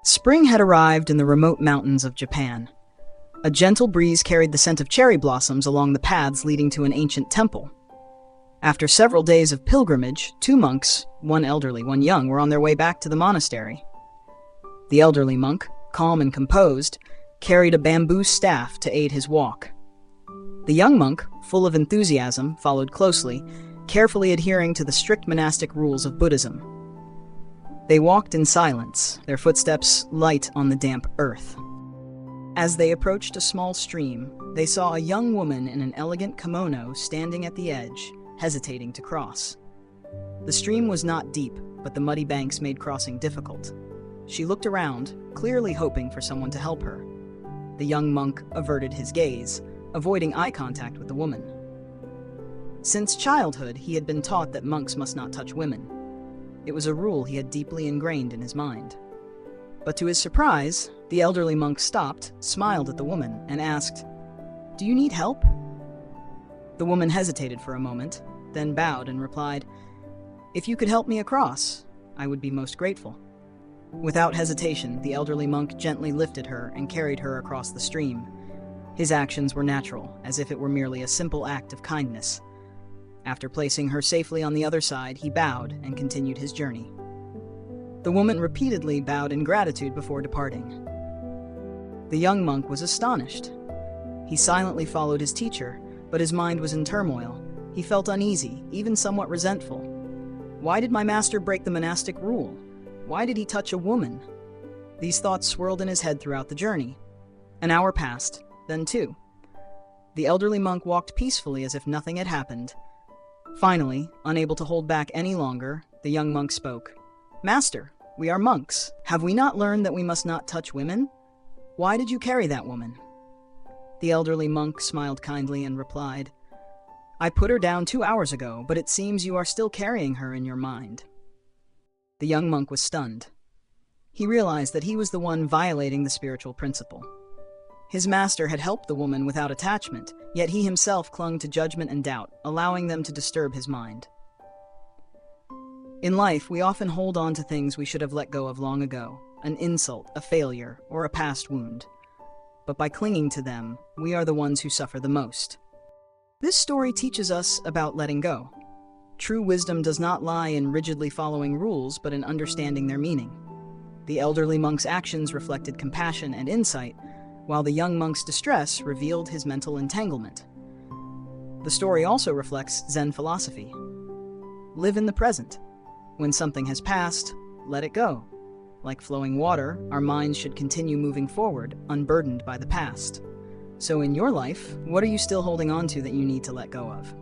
Spring had arrived in the remote mountains of Japan. A gentle breeze carried the scent of cherry blossoms along the paths leading to an ancient temple. After several days of pilgrimage, two monks, one elderly, one young, were on their way back to the monastery. The elderly monk, calm and composed, carried a bamboo staff to aid his walk. The young monk, full of enthusiasm, followed closely, carefully adhering to the strict monastic rules of Buddhism. They walked in silence, their footsteps light on the damp earth. As they approached a small stream, they saw a young woman in an elegant kimono standing at the edge, hesitating to cross. The stream was not deep, but the muddy banks made crossing difficult. She looked around, clearly hoping for someone to help her. The young monk averted his gaze, avoiding eye contact with the woman. Since childhood, he had been taught that monks must not touch women. It was a rule he had deeply ingrained in his mind. But to his surprise, the elderly monk stopped, smiled at the woman, and asked, "Do you need help?" The woman hesitated for a moment, then bowed and replied, "If you could help me across, I would be most grateful." Without hesitation, the elderly monk gently lifted her and carried her across the stream. His actions were natural, as if it were merely a simple act of kindness. After placing her safely on the other side, he bowed and continued his journey. The woman repeatedly bowed in gratitude before departing. The young monk was astonished. He silently followed his teacher, but his mind was in turmoil. He felt uneasy, even somewhat resentful. Why did my master break the monastic rule? Why did he touch a woman? These thoughts swirled in his head throughout the journey. An hour passed, then two. The elderly monk walked peacefully as if nothing had happened. Finally, unable to hold back any longer, the young monk spoke. "Master, we are monks. Have we not learned that we must not touch women? Why did you carry that woman?" The elderly monk smiled kindly and replied, "I put her down 2 hours ago, but it seems you are still carrying her in your mind." The young monk was stunned. He realized that he was the one violating the spiritual principle. His master had helped the woman without attachment, yet he himself clung to judgment and doubt, allowing them to disturb his mind. In life, we often hold on to things we should have let go of long ago, an insult, a failure, or a past wound. But by clinging to them, we are the ones who suffer the most. This story teaches us about letting go. True wisdom does not lie in rigidly following rules, but in understanding their meaning. The elderly monk's actions reflected compassion and insight, while the young monk's distress revealed his mental entanglement. The story also reflects Zen philosophy. Live in the present. When something has passed, let it go. Like flowing water, our minds should continue moving forward, unburdened by the past. So in your life, what are you still holding on to that you need to let go of?